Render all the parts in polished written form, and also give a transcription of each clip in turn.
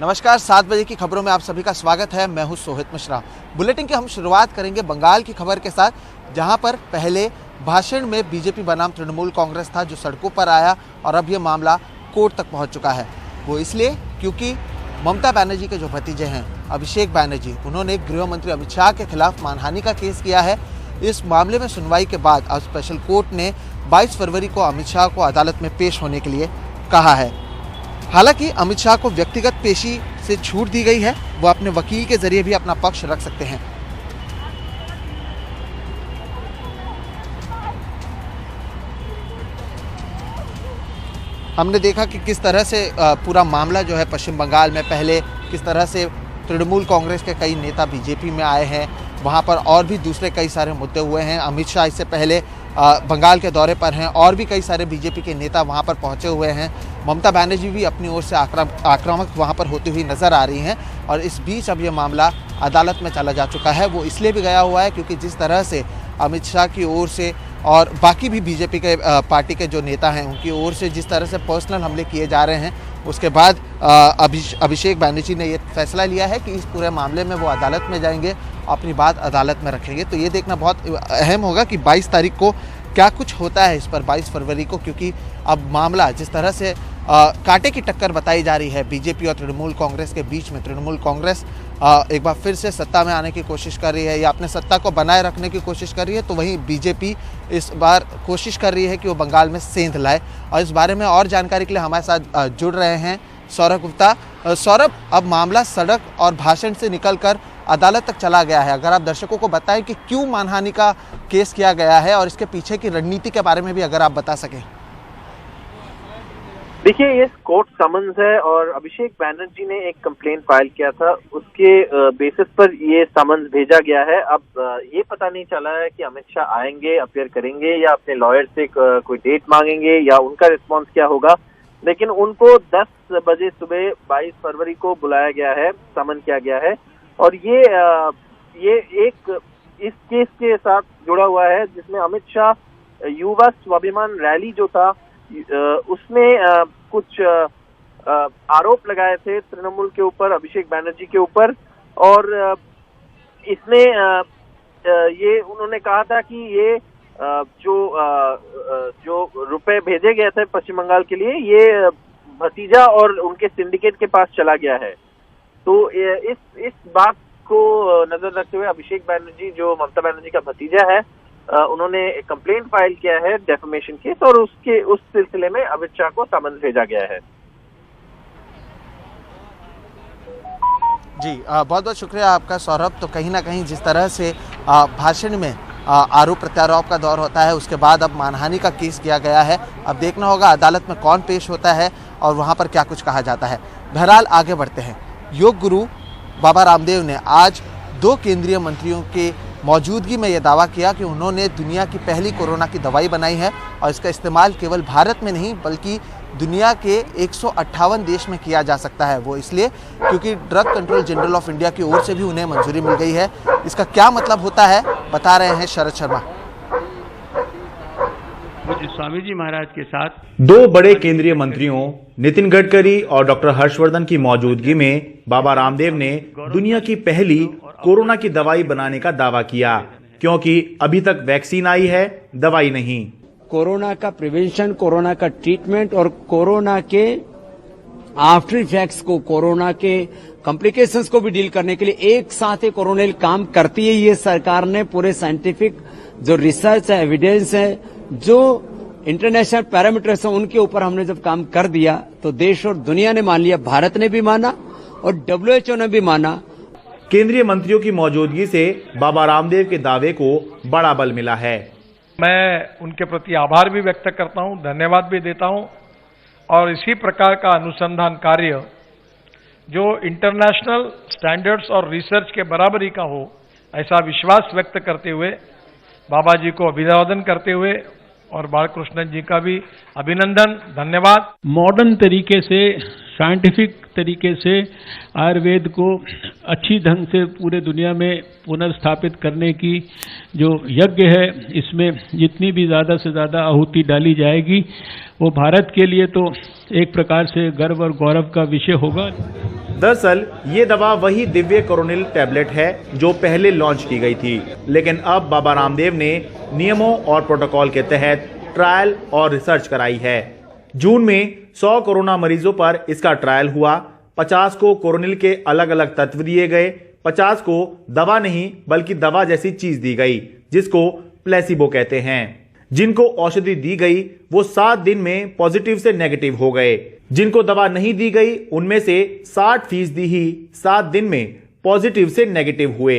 नमस्कार, 7 बजे की खबरों में आप सभी का स्वागत है। मैं हूं सोहित मिश्रा। बुलेटिन की हम शुरुआत करेंगे बंगाल की खबर के साथ, जहां पर पहले भाषण में बीजेपी बनाम तृणमूल कांग्रेस था जो सड़कों पर आया और अब यह मामला कोर्ट तक पहुंच चुका है। वो इसलिए क्योंकि ममता बनर्जी के जो भतीजे हैं अभिषेक बनर्जी, उन्होंने गृह मंत्री अमित शाह के खिलाफ मानहानि का केस किया है। इस मामले में सुनवाई के बाद अब स्पेशल कोर्ट ने 22 फरवरी को अमित शाह को अदालत में पेश होने के लिए कहा है। हालांकि अमित शाह को व्यक्तिगत पेशी से छूट दी गई है, वो अपने वकील के जरिए भी अपना पक्ष रख सकते हैं। हमने देखा कि किस तरह से पूरा मामला जो है पश्चिम बंगाल में, पहले किस तरह से तृणमूल कांग्रेस के कई नेता बीजेपी में आए हैं, वहां पर और भी दूसरे कई सारे मुद्दे हुए हैं। अमित शाह इससे पहले बंगाल के दौरे पर हैं और भी कई सारे बीजेपी के नेता वहां पर पहुंचे हुए हैं। ममता बनर्जी भी अपनी ओर से आक्रामक वहां पर होती हुई नजर आ रही हैं और इस बीच अब ये मामला अदालत में चला जा चुका है। वो इसलिए भी गया हुआ है क्योंकि जिस तरह से अमित शाह की ओर से और बाकी भी बीजेपी के पार्टी के जो नेता हैं उनकी ओर से जिस तरह से पर्सनल हमले किए जा रहे हैं, उसके बाद अभिषेक बनर्जी ने ये फैसला लिया है कि इस पूरे मामले में वो अदालत में जाएंगे, अपनी बात अदालत में रखेंगे। तो ये देखना बहुत अहम होगा कि 22 तारीख को क्या कुछ होता है इस पर, 22 फरवरी को, क्योंकि अब मामला जिस तरह से कांटे की टक्कर बताई जा रही है बीजेपी और तृणमूल कांग्रेस के बीच में। तृणमूल कांग्रेस एक बार फिर से सत्ता में आने की कोशिश कर रही है या अपने सत्ता को बनाए रखने की कोशिश कर रही है, तो वहीं बीजेपी इस बार कोशिश कर रही है कि वो बंगाल में सेंध लाए। और इस बारे में और जानकारी के लिए हमारे साथ जुड़ रहे हैं सौरभ गुप्ता। सौरभ, अब मामला सड़क और भाषण से निकलकर अदालत तक चला गया है। अगर आप दर्शकों को बताएं कि क्यों मानहानि का केस किया गया है और इसके पीछे की रणनीति के बारे में भी अगर आप बता सकें। देखिए, ये कोर्ट समन्स है और अभिषेक बनर्जी ने एक कंप्लेंट फाइल किया था, उसके बेसिस पर ये समन्स भेजा गया है। अब ये पता नहीं चला है कि अमित शाह आएंगे, अपीयर करेंगे या अपने लॉयर से कोई डेट मांगेंगे या उनका रिस्पॉन्स क्या होगा, लेकिन उनको 10 बजे सुबह 22 फरवरी को बुलाया गया है, समन किया गया है। और ये एक इस केस के साथ जुड़ा हुआ है जिसमें अमित शाह युवा स्वाभिमान रैली जो था उसमें कुछ आरोप लगाए थे तृणमूल के ऊपर, अभिषेक बनर्जी के ऊपर। और इसमें ये उन्होंने कहा था कि ये जो रुपए भेजे गए थे पश्चिम बंगाल के लिए, ये भतीजा और उनके सिंडिकेट के पास चला गया है। तो इस बात को नजर रखते हुए अभिषेक बनर्जी, जो ममता बनर्जी का भतीजा है, उन्होंने एक कंप्लेंट फाइल किया है, डेफेमेशन केस, और उस सिलसिले में अमित शाह को समन भेजा गया है। जी, बहुत बहुत शुक्रिया आपका सौरभ। तो कहीं ना कहीं जिस तरह से भाषण में आरोप प्रत्यारोप का दौर होता है, उसके बाद अब मानहानि का केस किया गया है। अब देखना होगा अदालत में कौन पेश होता है और वहां पर क्या कुछ कहा जाता है। बहरहाल आगे बढ़ते हैं। योग गुरु बाबा रामदेव ने आज 2 केंद्रीय मंत्रियों के मौजूदगी में यह दावा किया कि उन्होंने दुनिया की पहली कोरोना की दवाई बनाई है और इसका इस्तेमाल केवल भारत में नहीं बल्कि दुनिया के 158 देश में किया जा सकता है। वो इसलिए क्योंकि drug control general of India की ओर से भी उन्हें मंजूरी मिल गई है। इसका क्या मतलब होता है, बता रहे हैं शरद शर्मा। मुझे स्वामी जी महाराज के साथ 2 बड़े केंद्रीय मंत्रियों नितिन गडकरी और डॉक्टर हर्षवर्धन की मौजूदगी में बाबा रामदेव ने दुनिया की पहली कोरोना की दवाई बनाने का दावा किया, क्योंकि अभी तक वैक्सीन आई है, दवाई नहीं। कोरोना का प्रिवेंशन, कोरोना का ट्रीटमेंट और कोरोना के आफ्टर इफेक्ट्स को, कोरोना के कॉम्प्लिकेशंस को भी डील करने के लिए एक साथ एक कोरोनिल काम करती है। ये सरकार ने पूरे साइंटिफिक जो रिसर्च है, एविडेंस है, जो इंटरनेशनल पैरामीटर्स हैं, उनके ऊपर हमने जब काम कर दिया तो देश और दुनिया ने मान लिया, भारत ने भी माना और WHO ने भी माना। केंद्रीय मंत्रियों की मौजूदगी से बाबा रामदेव के दावे को बड़ा बल मिला है। मैं उनके प्रति आभार भी व्यक्त करता हूं, धन्यवाद भी देता हूं। और इसी प्रकार का अनुसंधान कार्य जो इंटरनेशनल स्टैंडर्ड्स और रिसर्च के बराबरी का हो, ऐसा विश्वास व्यक्त करते हुए, बाबा जी को अभिवादन करते हुए और बालकृष्णन जी का भी अभिनंदन, धन्यवाद। मॉडर्न तरीके से, साइंटिफिक तरीके से आयुर्वेद को अच्छी ढंग से पूरे दुनिया में पुनर्स्थापित करने की जो यज्ञ है, इसमें जितनी भी ज़्यादा से ज़्यादा आहुति डाली जाएगी वो भारत के लिए तो एक प्रकार से गर्व और गौरव का विषय होगा। दरअसल ये दवा वही दिव्य कोरोनिल टैबलेट है जो पहले लॉन्च की गई थी, लेकिन अब बाबा रामदेव ने नियमों और प्रोटोकॉल के तहत ट्रायल और रिसर्च कराई है। जून में 100 कोरोना मरीजों पर इसका ट्रायल हुआ। 50 को कोरोनिल के अलग अलग तत्व दिए गए, 50 को दवा नहीं बल्कि दवा जैसी चीज दी गई, जिसको प्लेसिबो कहते हैं। जिनको औषधि दी गई वो 7 दिन में पॉजिटिव से नेगेटिव हो गए। जिनको दवा नहीं दी गई उनमें से 60% ही 7 दिन में पॉजिटिव से नेगेटिव हुए।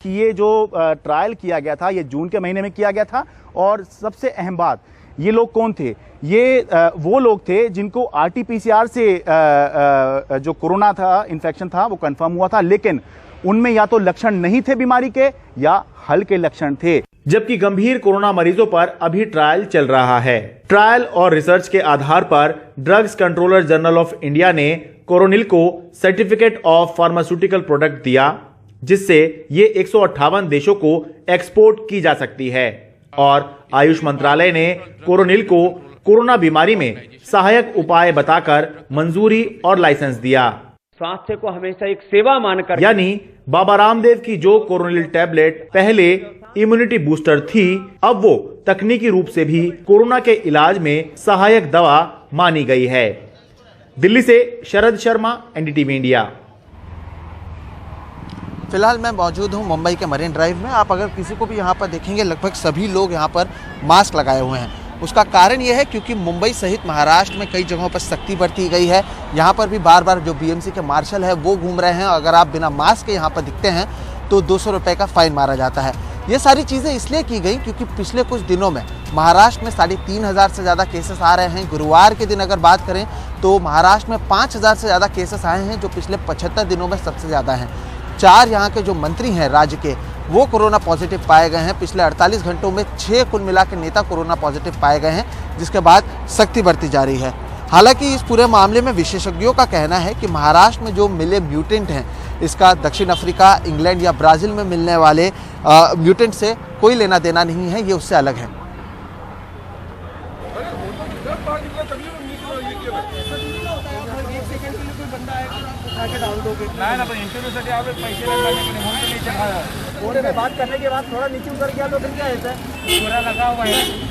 ये जो ट्रायल किया गया था ये जून के महीने में किया गया था, और सबसे अहम बात, ये लोग कौन थे? ये वो लोग थे जिनको RT-PCR से जो कोरोना था, इन्फेक्शन था, वो कंफर्म हुआ था, लेकिन उनमें या तो लक्षण नहीं थे बीमारी के या हल्के लक्षण थे। जबकि गंभीर कोरोना मरीजों पर अभी ट्रायल चल रहा है। ट्रायल और रिसर्च के आधार पर drugs controller general of India ने कोरोनिल को सर्टिफिकेट ऑफ फार्मास्यूटिकल प्रोडक्ट दिया, जिससे ये 158 देशों को एक्सपोर्ट की जा सकती है। और आयुष मंत्रालय ने कोरोनिल को कोरोना बीमारी में सहायक उपाय बताकर मंजूरी और लाइसेंस दिया। स्वास्थ्य को हमेशा एक सेवा मानकर, यानी बाबा रामदेव की जो कोरोनिल टैबलेट पहले इम्यूनिटी बूस्टर थी, अब वो तकनीकी रूप से भी कोरोना के इलाज में सहायक दवा मानी गई है। दिल्ली से शरद शर्मा, NDTV इंडिया। फिलहाल मैं मौजूद हूँ मुंबई के मरीन ड्राइव में। आप अगर किसी को भी यहाँ पर देखेंगे, लगभग सभी लोग यहाँ पर मास्क लगाए हुए हैं। उसका कारण यह है क्योंकि मुंबई सहित महाराष्ट्र में कई जगहों पर सख्ती बरती गई है। यहाँ पर भी बार बार जो BMC के मार्शल है वो घूम रहे हैं। अगर आप बिना मास्क के यहाँ पर दिखते हैं तो 200 रुपये का फाइन मारा जाता है। ये सारी चीज़ें इसलिए की गई क्योंकि पिछले कुछ दिनों में महाराष्ट्र में 3,500 से ज़्यादा केसेस आ रहे हैं। गुरुवार के दिन अगर बात करें तो महाराष्ट्र में 5,000 से ज़्यादा केसेस आए हैं, जो पिछले 75 दिनों में सबसे ज़्यादा हैं। 4 यहाँ के जो मंत्री हैं राज्य के, वो कोरोना पॉजिटिव पाए गए हैं। पिछले 48 घंटों में 6 कुल मिला के नेता कोरोना पॉजिटिव पाए गए हैं, जिसके बाद सख्ती बरती जा रही है। हालांकि इस पूरे मामले में विशेषज्ञों का कहना है कि महाराष्ट्र में जो मिले म्यूटेंट हैं, इसका दक्षिण अफ्रीका, इंग्लैंड या ब्राज़ील में मिलने वाले म्यूटेंट से कोई लेना देना नहीं है, ये उससे अलग है।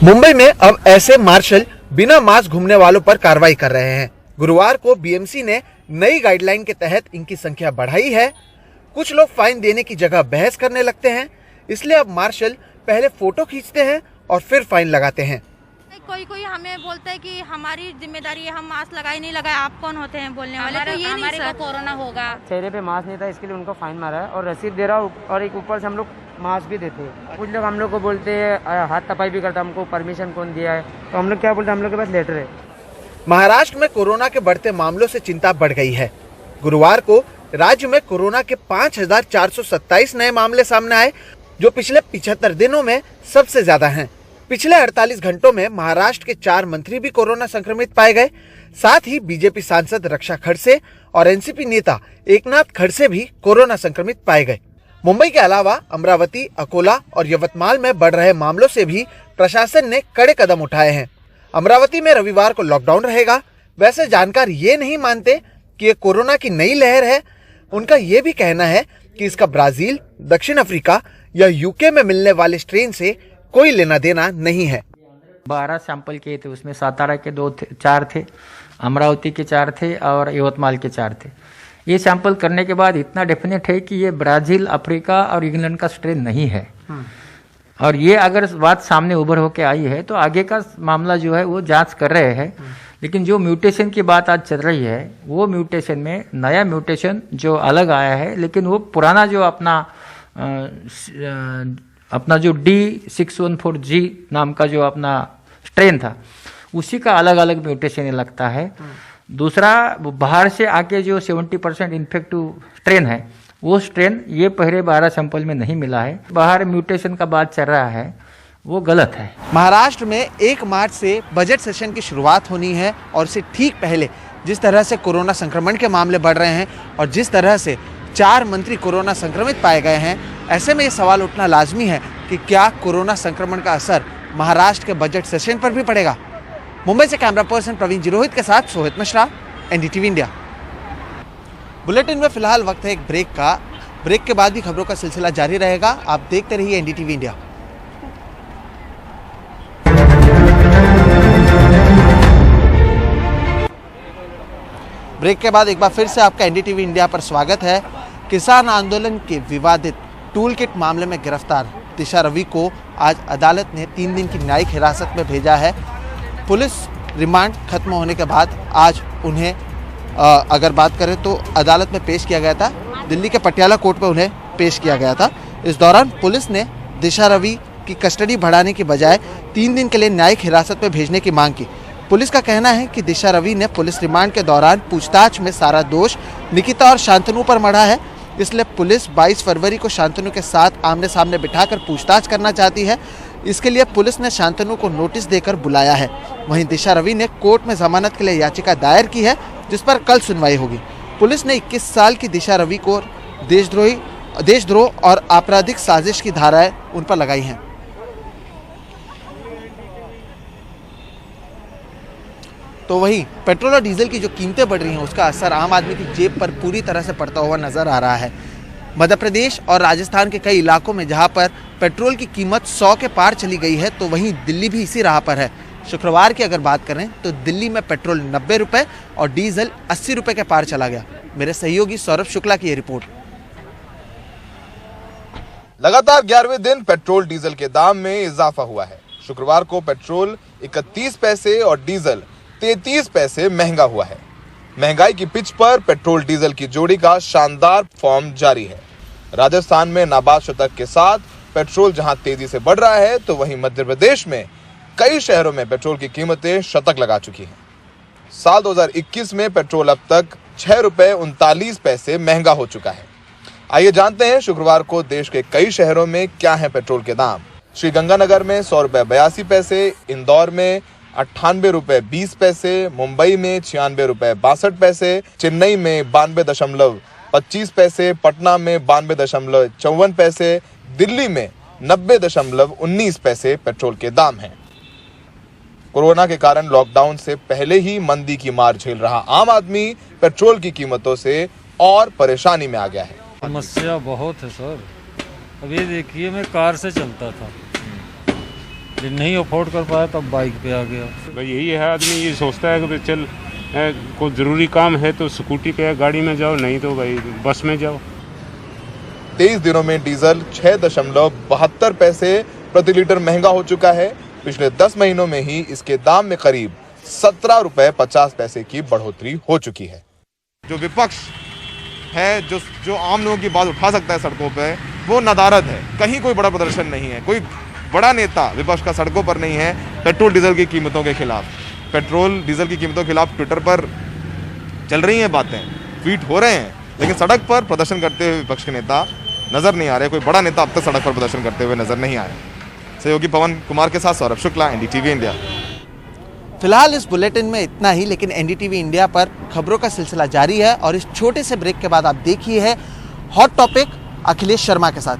मुंबई में अब ऐसे मार्शल बिना मास्क घूमने वालों पर कार्रवाई कर रहे हैं। गुरुवार को BMC ने नई गाइडलाइन के तहत इनकी संख्या बढ़ाई है। कुछ लोग फाइन देने की जगह बहस करने लगते हैं, इसलिए अब मार्शल पहले फोटो खींचते हैं और फिर फाइन लगाते हैं। कोई कोई हमें बोलता है कि हमारी जिम्मेदारी है, हम मास्क लगाए नहीं लगाए, आप कौन होते हैं बोलने वाले? तो ये नहीं सर, कोरोना होगा। चेहरे पे मास्क नहीं था, इसके लिए उनको फाइन मारा है और रसीद दे रहा हूँ, और एक ऊपर से हम लोग मास्क भी देते हैं। कुछ लोग हम लोग को बोलते हैं हाथ तपाई भी करता, हमको परमिशन कौन दिया है? तो हम लोग क्या बोलते हैं, हम लोग के पास लेटर है। महाराष्ट्र में कोरोना के बढ़ते मामलों से चिंता बढ़ गई है। गुरुवार को राज्य में कोरोना के 5,427 नए मामले सामने आए, जो पिछले 75 दिनों में सबसे ज्यादा हैं। पिछले 48 घंटों में महाराष्ट्र के 4 मंत्री भी कोरोना संक्रमित पाए गए। साथ ही बीजेपी सांसद रक्षा खड़से और एनसीपी नेता एकनाथ खड़से भी कोरोना संक्रमित पाए गए। मुंबई के अलावा अमरावती, अकोला और यवतमाल में बढ़ रहे मामलों से भी प्रशासन ने कड़े कदम उठाए हैं। अमरावती में रविवार को लॉकडाउन रहेगा। वैसे जानकार ये नहीं मानते कि ये कोरोना की नई लहर है। उनका ये भी कहना है कि इसका ब्राजील, दक्षिण अफ्रीका या यूके में मिलने वाले स्ट्रेन से कोई लेना देना नहीं है। 12 सैंपल किए थे, उसमें सातारा के 4 थे, अमरावती के 4 थे और यवतमाल के 4 थे। ये सैंपल करने के बाद इतना डेफिनेट है कि ये ब्राजील, अफ्रीका और इंग्लैंड का स्ट्रेन नहीं है। और ये अगर बात सामने उभर होकर आई है तो आगे का मामला जो है वो जांच कर रहे हैं। लेकिन जो म्यूटेशन की बात आज चल रही है, वो म्यूटेशन में नया म्यूटेशन जो अलग आया है, लेकिन वो पुराना जो अपना जो D614G नाम का जो अपना स्ट्रेन था, उसी का अलग अलग म्यूटेशन लगता है। दूसरा, बाहर से आके जो 70% इन्फेक्टिव स्ट्रेन है, वो स्ट्रेन ये पहले 12 सैंपल में नहीं मिला है। बाहर म्यूटेशन का बात चल रहा है, वो गलत है। महाराष्ट्र में 1 मार्च से बजट सेशन की शुरुआत होनी है और इससे ठीक पहले जिस तरह से कोरोना संक्रमण के मामले बढ़ रहे हैं और जिस तरह से 4 मंत्री कोरोना संक्रमित पाए गए हैं, ऐसे में ये सवाल उठना लाजमी है कि क्या कोरोना संक्रमण का असर महाराष्ट्र के बजट सेशन पर भी पड़ेगा। मुंबई से कैमरा पर्सन प्रवीण जिरोहित के साथ Sohit Mishra, NDTV India. Bulletin में फिलहाल वक्त है एक ब्रेक का। ब्रेक के बाद भी खबरों का सिलसिला जारी रहेगा। आप देखते रहिए एनडीटीवी इंडिया। ब्रेक के बाद एक बार फिर से आपका एनडीटीवी इंडिया पर स्वागत है। किसान आंदोलन के विवादित टूल किट मामले में गिरफ्तार दिशा रवि को आज अदालत ने 3 दिन की न्यायिक हिरासत में भेजा है। पुलिस रिमांड खत्म होने के बाद आज उन्हें अगर बात करें तो अदालत में पेश किया गया था। दिल्ली के पटियाला कोर्ट में उन्हें पेश किया गया था। इस दौरान पुलिस ने दिशा रवि की कस्टडी बढ़ाने की बजाय 3 दिन के लिए न्यायिक हिरासत में भेजने की मांग की। पुलिस का कहना है कि दिशा रवि ने पुलिस रिमांड के दौरान पूछताछ में सारा दोष निकिता और शांतनु पर मढ़ा है, इसलिए पुलिस 22 फरवरी को शांतनु के साथ आमने सामने बिठाकर पूछताछ करना चाहती है। इसके लिए पुलिस ने शांतनु को नोटिस देकर बुलाया है। वहीं दिशा रवि ने कोर्ट में जमानत के लिए याचिका दायर की है, जिस पर कल सुनवाई होगी। पुलिस ने 21 साल की दिशा रवि को देशद्रोह और आपराधिक साजिश की धाराएं उन पर लगाई हैं। तो वहीं पेट्रोल और डीजल की जो कीमतें बढ़ रही हैं उसका असर आम आदमी की जेब पर पूरी तरह से पड़ता हुआ नजर आ रहा है। मध्य प्रदेश और राजस्थान के कई इलाकों में जहां पर पेट्रोल की कीमत 100 के पार चली गई है, तो वहीं दिल्ली भी इसी राह पर है। शुक्रवार की अगर बात करें तो दिल्ली में पेट्रोल 90 रुपये और डीजल 80 रुपये के पार चला गया। मेरे सहयोगी सौरभ शुक्ला की ये रिपोर्ट। लगातार 11वें दिन पेट्रोल डीजल के दाम में इजाफा हुआ है। शुक्रवार को पेट्रोल 31 पैसे और डीजल 33 पैसे महंगा हुआ है। महंगाई की पिच पर पेट्रोल डीजल की जोड़ी का शानदार फॉर्म जारी है। राजस्थान में नाबाद शतक के साथ पेट्रोल जहां तेजी से बढ़ रहा है, तो वहीं मध्य प्रदेश में कई शहरों में पेट्रोल की कीमतें शतक लगा चुकी हैं। साल 2021 में पेट्रोल अब तक 6 रुपए 39 पैसे महंगा हो चुका है। आइए जानते हैं शुक्रवार को देश के कई शहरों में क्या है पेट्रोल के दाम। श्रीगंगानगर में 100 रुपए 82 पैसे, इंदौर में 98 रुपए 20 पैसे, मुंबई में 96 रुपए 62 पैसे, चेन्नई में 92.25 पैसे, पटना में 92.54 पैसे, दिल्ली में 90.19 पैसे पेट्रोल के दाम हैं। कोरोना के कारण लॉकडाउन से पहले ही मंदी की मार झेल रहा आम आदमी पेट्रोल की कीमतों से और परेशानी में आ गया है। समस्या बहुत है सर। अब ये देखिए, मैं कार से चलता था, जब नहीं अफोर्ड कर पाया तब बाइक पे आ गया। भाई यही है, आदमी ये सोचता है कि चल कोई ज़रूरी काम है तो स्कूटी पे गाड़ी में जाओ, नहीं तो भाई बस में जाओ। 23 दिनों में डीजल 6.72 पैसे प्रति लीटर महंगा हो चुका है। पिछले 10 महीनों में ही इसके दाम में करीब 17 रुपए 50 पैसे की बढ़ोतरी हो चुकी है। जो विपक्ष है, जो आम लोगों की बात उठा सकता है सड़कों पे, वो नदारद है। कहीं कोई बड़ा प्रदर्शन नहीं है, कोई बड़ा नेता विपक्ष का सड़कों पर नहीं है पेट्रोल डीजल की कीमतों के खिलाफ। पेट्रोल डीजल की कीमतों के खिलाफ ट्विटर पर चल रही हैं बातें, ट्वीट हो रहे हैं, लेकिन सड़क पर प्रदर्शन करते हुए विपक्ष के नेता नजर नहीं आ रहे। कोई बड़ा नेता अब तक सड़क पर प्रदर्शन करते हुए नजर नहीं आया। सहयोगी पवन कुमार के साथ सौरभ शुक्ला, एनडीटीवी इंडिया। फिलहाल इस बुलेटिन में इतना ही, लेकिन एनडीटीवी इंडिया पर खबरों का सिलसिला जारी है और इस छोटे से ब्रेक के बाद आप देखिए है हॉट टॉपिक अखिलेश शर्मा के साथ।